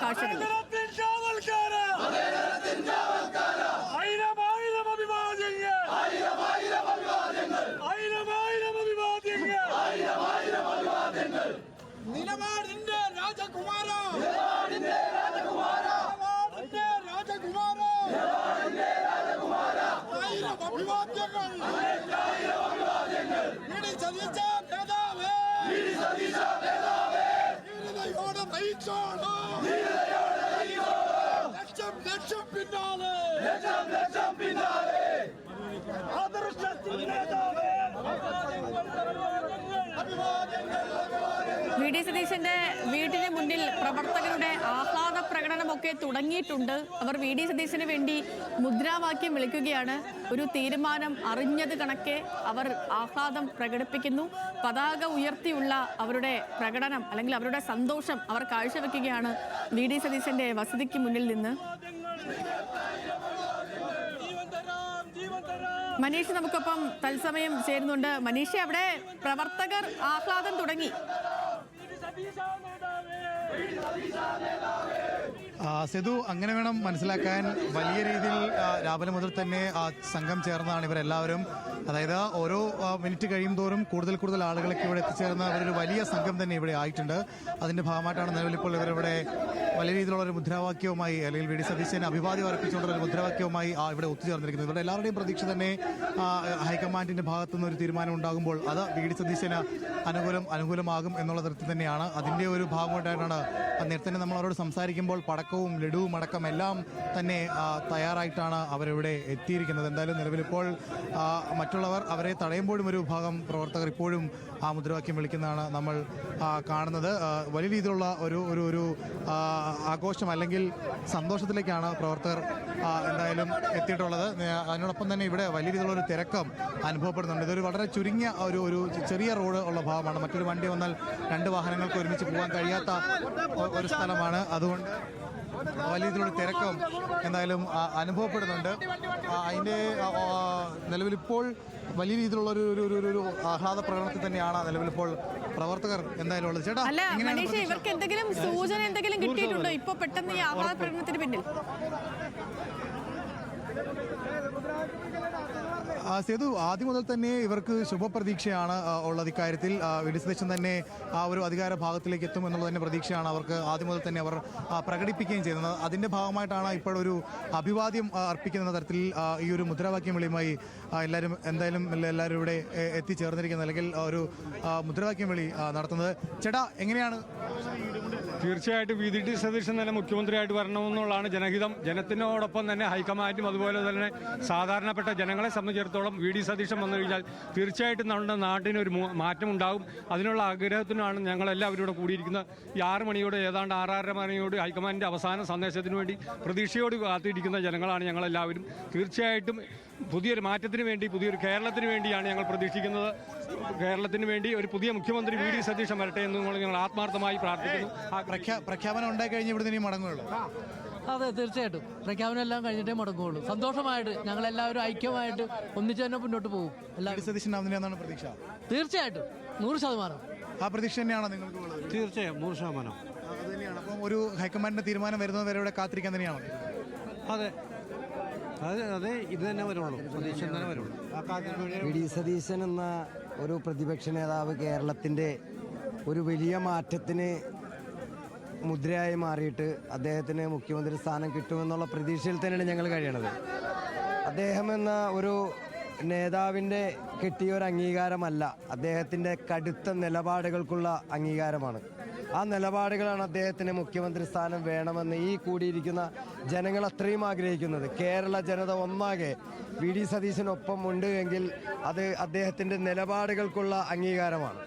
കാഴ്ചകൾ. നിലപാടിന്റെ രാജകുമാര ആയിരം അഭിവാദ്യങ്ങൾ ധീരതയോടെ നയിച്ചോളൂ. ലക്ഷം ലക്ഷം പിന്നാലെ ആദർശത്തിൻ നേതാവേ വി ഡി സതീശന്റെ വീട്ടിന് മുന്നിൽ പ്രവർത്തകരുടെ ആഹ്ലാദ പ്രകടനമൊക്കെ തുടങ്ങിയിട്ടുണ്ട്. അവർ വി ഡി സതീശന് വേണ്ടി മുദ്രാവാക്യം വിളിക്കുകയാണ്. ഒരു തീരുമാനം അറിഞ്ഞത് കണക്കെ അവർ ആഹ്ലാദം പ്രകടിപ്പിക്കുന്നു. പതാക ഉയർത്തിയുള്ള അവരുടെ പ്രകടനം അല്ലെങ്കിൽ അവരുടെ സന്തോഷം അവർ കാഴ്ചവെക്കുകയാണ് വി ഡി സതീശന്റെ വസതിക്ക് മുന്നിൽ നിന്ന്. മനീഷ് നമുക്കൊപ്പം തത്സമയം ചേരുന്നുണ്ട്. മനീഷ്, അവിടെ പ്രവർത്തകർ ആഹ്ലാദം തുടങ്ങി. സെതു, അങ്ങനെ വേണം മനസ്സിലാക്കാൻ. വലിയ രീതിയിൽ രാവിലെ മുതൽ തന്നെ സംഘം ചേർന്നതാണ് ഇവരെല്ലാവരും. അതായത് ഓരോ മിനിറ്റ് കഴിയും തോറും കൂടുതൽ ആളുകളൊക്കെ ഇവിടെ എത്തിച്ചേർന്ന അവരൊരു വലിയ സംഘം തന്നെ ഇവിടെ ആയിട്ടുണ്ട്. അതിന്റെ ഭാഗമായിട്ടാണ് നിലവിലിപ്പോൾ ഇവരിവിടെ വലിയ രീതിയിലുള്ള ഒരു മുദ്രാവാക്യവുമായി അല്ലെങ്കിൽ വി ഡി സതീശന് അഭിവാദ്യം അർപ്പിച്ചുകൊണ്ടുള്ള ഒരു മുദ്രാവാക്യവുമായി ഇവിടെ ഒത്തുചേർന്നിരിക്കുന്നത്. ഇവരുടെ എല്ലാവരുടെയും പ്രതീക്ഷ തന്നെ ഹൈക്കമാൻഡിന്റെ ഭാഗത്തുനിന്ന് ഒരു തീരുമാനം ഉണ്ടാകുമ്പോൾ അത് വി ഡി സതീശന് അനുകൂലമാകും എന്നുള്ള തരത്തിൽ തന്നെയാണ്. അതിന്റെ ഒരു ഭാഗമായിട്ടാണ് നേരത്തെ നമ്മൾ അവരോട് സംസാരിക്കുമ്പോൾ പടക്കവും ലഡുവും അടക്കം എല്ലാം തന്നെ തയ്യാറായിട്ടാണ് അവരിവിടെ എത്തിയിരിക്കുന്നത്. എന്തായാലും നിലവിലിപ്പോൾ മറ്റുള്ളവർ അവരെ തടയുമ്പോഴും ഒരു വിഭാഗം പ്രവർത്തകർ ഇപ്പോഴും ആ മുദ്രാവാക്യം വിളിക്കുന്നതാണ് നമ്മൾ കാണുന്നത്. വലിയ രീതിയിലുള്ള ഒരു ആഘോഷം അല്ലെങ്കിൽ സന്തോഷത്തിലേക്കാണ് പ്രവർത്തകർ എന്തായാലും എത്തിയിട്ടുള്ളത്. അതിനോടൊപ്പം തന്നെ ഇവിടെ വലിയ രീതിയിലുള്ള ഒരു തിരക്കം അനുഭവപ്പെടുന്നുണ്ട്. ഇതൊരു വളരെ ചുരുങ്ങിയ ഒരു ചെറിയ റോഡ് ഉള്ള ഭാഗമാണ്. മറ്റൊരു വണ്ടി വന്നാൽ രണ്ട് വാഹനങ്ങൾക്ക് ഒരുമിച്ച് പോകാൻ കഴിയാത്ത ഒരു സ്ഥലമാണ്. അതുകൊണ്ട് വലിയ രീതിയിലുള്ള തിരക്കം എന്തായാലും അനുഭവപ്പെടുന്നുണ്ട്. അതിൻ്റെ നിലവിലിപ്പോൾ വലിയ രീതിയിലുള്ള ഒരു ആഹ്ലാദ പ്രകടനത്തിൽ തന്നെയാണ് നിലവിലിപ്പോൾ പ്രവർത്തകർ എന്തായാലും ഉള്ളത്. ചേട്ടാ, ഇവർക്ക് എന്തെങ്കിലും സൂചന എന്തെങ്കിലും കിട്ടിയിട്ടുണ്ടോ ഇപ്പൊ പെട്ടെന്ന് ഈ ആഹ്ലാദ പ്രകടനത്തിന് പിന്നിൽ? സേതു, ആദ്യം മുതൽ തന്നെ ഇവർക്ക് ശുഭപ്രതീക്ഷയാണ് ഉള്ളത്. ഇക്കാര്യത്തിൽ വി ഡി സതീശൻ തന്നെ ആ ഒരു അധികാര ഭാഗത്തിലേക്ക് എത്തും എന്നുള്ള തന്നെ പ്രതീക്ഷയാണ് അവർക്ക് ആദ്യം മുതൽ തന്നെ അവർ പ്രകടിപ്പിക്കുകയും ചെയ്യുന്നത്. അതിൻ്റെ ഭാഗമായിട്ടാണ് ഇപ്പോഴൊരു അഭിവാദ്യം അർപ്പിക്കുന്ന തരത്തിൽ ഈ ഒരു മുദ്രാവാക്യം വിളിയുമായി എല്ലാവരും ഇവിടെ എത്തിച്ചേർന്നിരിക്കുന്നത് അല്ലെങ്കിൽ ഒരു മുദ്രാവാക്യം വിളി നടത്തുന്നത്. ചേട്ടാ, എങ്ങനെയാണ്? തീർച്ചയായിട്ടും വി ഡി സതീശൻ തന്നെ മുഖ്യമന്ത്രിയായിട്ട് വരണമെന്നുള്ളതാണ് ജനഹിതം. ജനത്തിനോടൊപ്പം തന്നെ ഹൈക്കമാൻഡും അതുപോലെ തന്നെ സാധാരണപ്പെട്ട ജനങ്ങളെ സംബന്ധിച്ചിടത്തോളം വി ഡി സതീശൻ വന്നു കഴിഞ്ഞാൽ തീർച്ചയായിട്ടും നമ്മുടെ നാട്ടിനൊരു മാറ്റമുണ്ടാകും. അതിനുള്ള ആഗ്രഹത്തിനാണ് ഞങ്ങളെല്ലാവരും ഇവിടെ കൂടിയിരിക്കുന്നത്. ഈ 6 മണിയോട് ഏതാണ്ട് 6:30 മണിയോട് ഹൈക്കമാൻഡിൻ്റെ അവസാന സന്ദേശത്തിന് വേണ്ടി പ്രതീക്ഷയോട് കാത്തിരിക്കുന്ന ജനങ്ങളാണ് ഞങ്ങളെല്ലാവരും. തീർച്ചയായിട്ടും പുതിയൊരു മാറ്റത്തിന് വേണ്ടി, പുതിയൊരു കേരളത്തിന് വേണ്ടിയാണ് ഞങ്ങൾ പ്രതീക്ഷിക്കുന്നത്. കേരളത്തിന് വേണ്ടി ഒരു പുതിയ മുഖ്യമന്ത്രി വി ഡി സതീശൻ വരട്ടെ എന്ന് ഞങ്ങൾ ആത്മാർത്ഥമായി പ്രാർത്ഥിക്കുന്നു. പ്രഖ്യാപനം ഉണ്ടായി കഴിഞ്ഞ് ഇവിടെ നിന്ന് മടങ്ങുകയുള്ളൂ? അതെ, തീർച്ചയായിട്ടും പ്രഖ്യാപനം എല്ലാം കഴിഞ്ഞിട്ടേ മടങ്ങുള്ളൂ. സന്തോഷമായിട്ട് ഞങ്ങളെല്ലാവരും ഐക്യമായിട്ട് ഒന്നിച്ച് തന്നെ മുന്നോട്ട് പോകും. പ്രതീക്ഷ തീർച്ചയായിട്ടും 100%. ആ പ്രതീക്ഷ തന്നെയാണോ നിങ്ങൾക്ക്? തീർച്ചയായും 100%. അത് തന്നെയാണ്. അപ്പം ഒരു ഹൈക്കമാൻഡിന്റെ തീരുമാനം വരുന്നത് വരെ ഇവിടെ കാത്തിരിക്കാൻ തന്നെയാണോ? അതെ, ഇത് തന്നെ വരുള്ളൂ. സതീശൻ തന്നെ വരുള്ളൂ. വി ഡി സതീശൻ എന്ന ഒരു പ്രതിപക്ഷ നേതാവ് കേരളത്തിൻ്റെ ഒരു വലിയ മാറ്റത്തിന് മുദ്രയായി മാറിയിട്ട് അദ്ദേഹത്തിന് മുഖ്യമന്ത്രി സ്ഥാനം കിട്ടുമെന്നുള്ള പ്രതീക്ഷയിൽ തന്നെയാണ് ഞങ്ങൾ കഴിയണത്. അദ്ദേഹം എന്ന ഒരു നേതാവിൻ്റെ കിട്ടിയ ഒരു അംഗീകാരമല്ല, അദ്ദേഹത്തിൻ്റെ കടുത്ത നിലപാടുകൾക്കുള്ള അംഗീകാരമാണ്. ആ നിലപാടുകളാണ് അദ്ദേഹത്തിന് മുഖ്യമന്ത്രി സ്ഥാനം വേണമെന്ന് ഈ കൂടിയിരിക്കുന്ന ജനങ്ങൾ അത്രയും ആഗ്രഹിക്കുന്നത്. കേരള ജനത ഒന്നാകെ വി ഡി സതീശനൊപ്പം ഉണ്ട് എങ്കിൽ അത് അദ്ദേഹത്തിൻ്റെ നിലപാടുകൾക്കുള്ള അംഗീകാരമാണ്.